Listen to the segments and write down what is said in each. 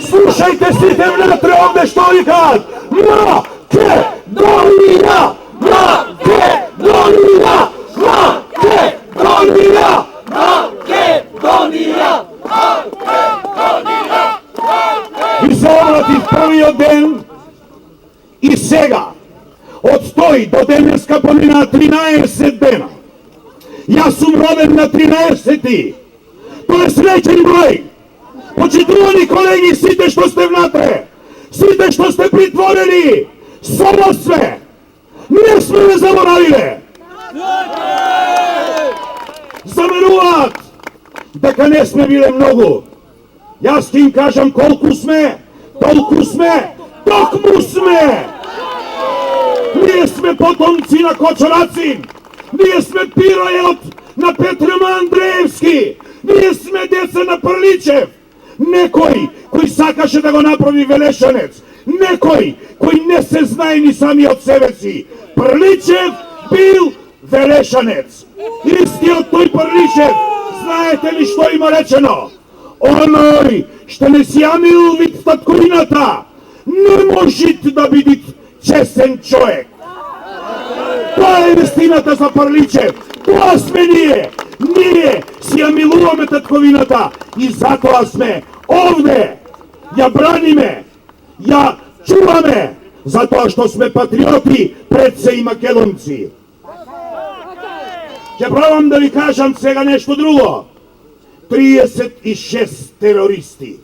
Slušajte svi temnatre ovde što oni kad! Makedonija! Makedonija! Makedonija! Makedonija! И се обратив првиот ден и сега, од тој до денеска помина 13 дена. Јас сум роден на 13-ти. Тоа е среќен број. Почитувани колеги, сите што сте внатре, сите што сте притворени, само све, не сме ме заборавиле. Заменуваат дека не сме биле многу. Јас ќе им кажам колку сме, толку сме, токму сме. Ние сме потомци на Кочорацин, ние сме пиројот на Петрома Андреевски, ние сме деца на Прличев. Некој кој сакаше да го направи Велешанец, некој кој не се знае ни сами од себе си. Прличев бил Велешанец. Истиот тој Прличев, знаете ли што има речено? Оној што не си јамил вид татковината, не можит да биде честен човек. Тоа е вестината за Прличев. Тоа сме ние. Ние си ја милуваме татковината и затоа сме овде. Ја браниме, ја чуваме, затоа што сме патриоти пред се и македонци. Ќе пробам да ви кажам сега нешто друго. 36 терористи.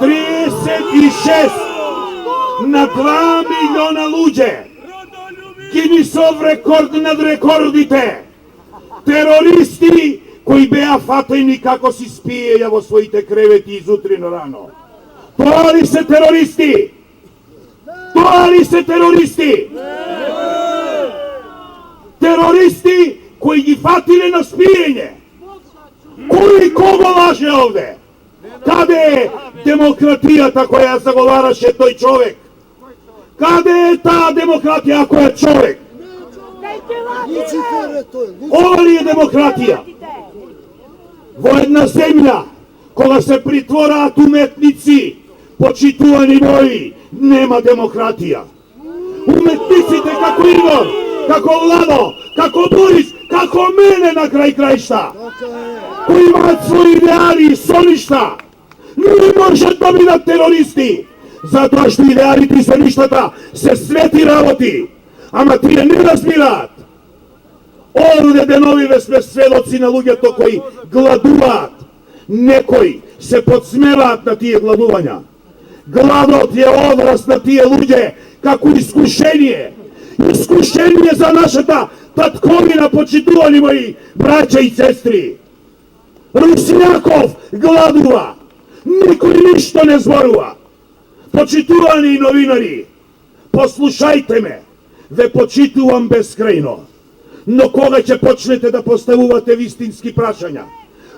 36 на 2 милиона луѓе. Гинисов рекорд над рекордите. Терористи кои беа фатени како си спиеја во своите кревети изутрина рано. Тоа ли се терористи? Тоа ли се терористи? Терористи кои ги фатиле на спиење. Кој кого лаже овде? Каде е демократијата која заговараше тој човек? Каде е таа демократија ако е човек? Ова ли е демократија? Во една земја, кога се притвораат уметници, почитувани мои, нема демократија. Уметниците како Игор, како Владо, како Борис, како мене на крај крајшта, кои имаат своји идеали и соништа, не можат да бидат терористи, затоа што идеалите и соништата се свети работи, ама тие не разбираат. Овде деновиве сме сведоци на луѓето кои гладуваат. Некои се подсмеваат на тие гладувања. Гладот е одраз на тие луѓе како искушение. Искушение за нашата татковина, почитувани мои браќа и сестри. Русняков гладува. Никој ништо не зборува. Почитувани новинари, послушајте ме, ве почитувам безкрајно. Но кога ќе почнете да поставувате вистински прашања?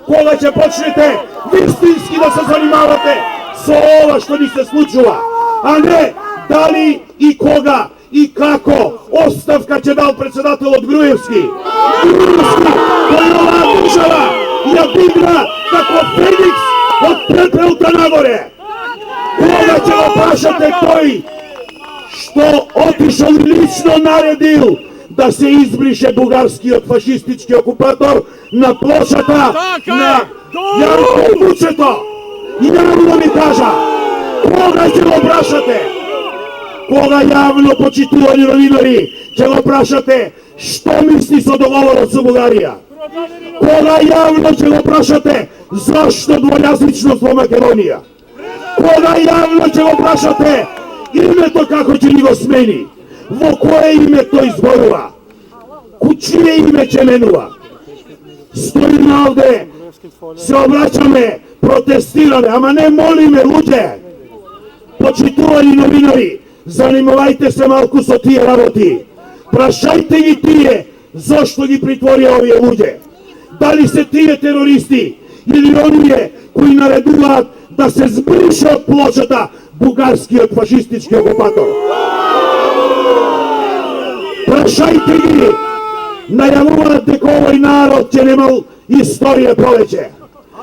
Кога ќе почнете вистински да се занимавате со ова што ни се случува? А не дали и кога и како оставка ќе дал председателот Груевски. Груевски, кој оваа држава ја дигна како феникс од пепелта нагоре. Кога ќе го прашате тој што отишол лично наредил да се избрише бугарскиот фашистички окупатор на плошата на Јанко Вучето? Јавно ми кажа, кога ќе го прашате? Кога јавно, почитувани новинари, ќе го прашате што мисли со договорот со Бугарија? Кога јавно ќе го прашате зашто двојазичност во Македонија? Кога јавно ќе го прашате името како ќе ни го смени? Во кое име тој зборува? Чие име ќе менува? Стоиме овде, се обраќаме, протестираме, ама не молиме луѓе. Почитувани новинари, занимавајте се малку со тие работи. Прашајте ги тие, зошто ги притворија овие луѓе. Дали се тие терористи или оние кои наредуваат да се збрише од плочата бугарскиот фашистички окупатор. Прашајте ги, најавуваат дека овој народ ќе немал историја повеќе.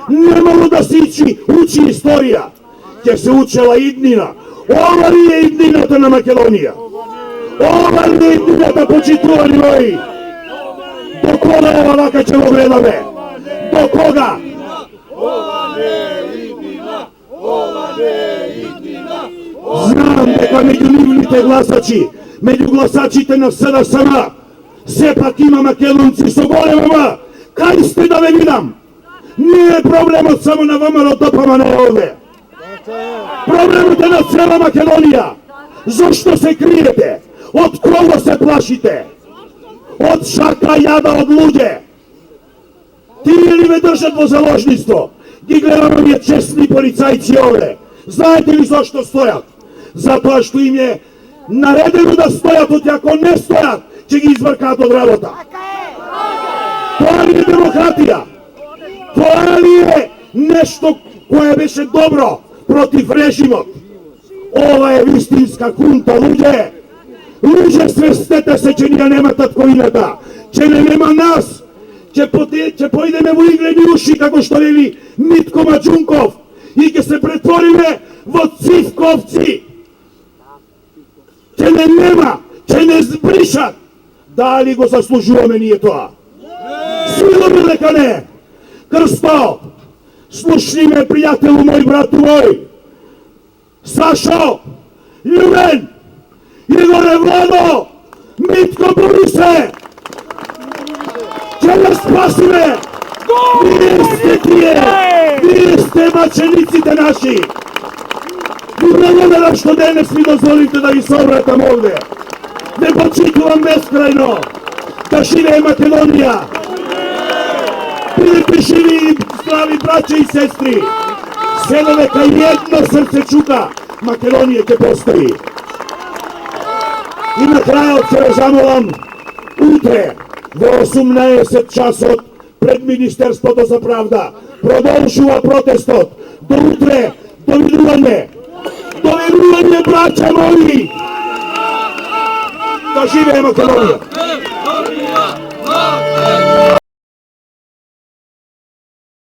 Немало да се учи историја, ќе се учела иднина. Ова ли е иднината на Македонија? Ова ли е иднината, почитувани мои? До кога ова вака ќе го гледаме? До кога? Знам дека меѓу нивните гласачи, меѓу гласачите на СДСМ, сепак има македонци со голема М. Кај сте да ве видам? Не е проблемот само на ВМРО ДПМН овде. Проблемот е на цела Македонија. Зошто се криете? Од кого се плашите? Од шака јада од луѓе. Тие ли ве држат во заложниство? Ги гледам овие честни полицајци овде. Знаете ли зашто стојат? Затоа што им е наредено да стојат, оти ако не стојат, ќе ги извркаат од работа. Тоа ли е демократија? Тоа ли е нешто кое беше добро против режимот? Ова е вистинска хунта, луѓе. Луѓе, свестете се, че ние нема татковината, че не нема нас, че поидеме во иглени уши, како што вели Митко Маđунков, и ќе се претвориме во цивковци. Че не нема, че не збришат. Дали го заслужуваме ние тоа? Сигурно дека не. Крсто, слушни ме, пријателу мој, брату мој, Сашо, Љубен, Игоре, Владо, Митко, Борисе, ќе не спасиме. Вие сте тие, вие сте мачениците наши. Ви благодарам што денес ми дозволите да ви се обратам овде. Не почитувам безкрајно. Да живее Македонија. Бидете живи и здрави, браќа и сестри. Се додека едно срце чука, Македонија ќе постои. И на крајот се замолам, утре во 18 часот пред Министерството за правда продолжува протестот. До утре, довидување. Довидување, браќа мои. Да живее Македонија.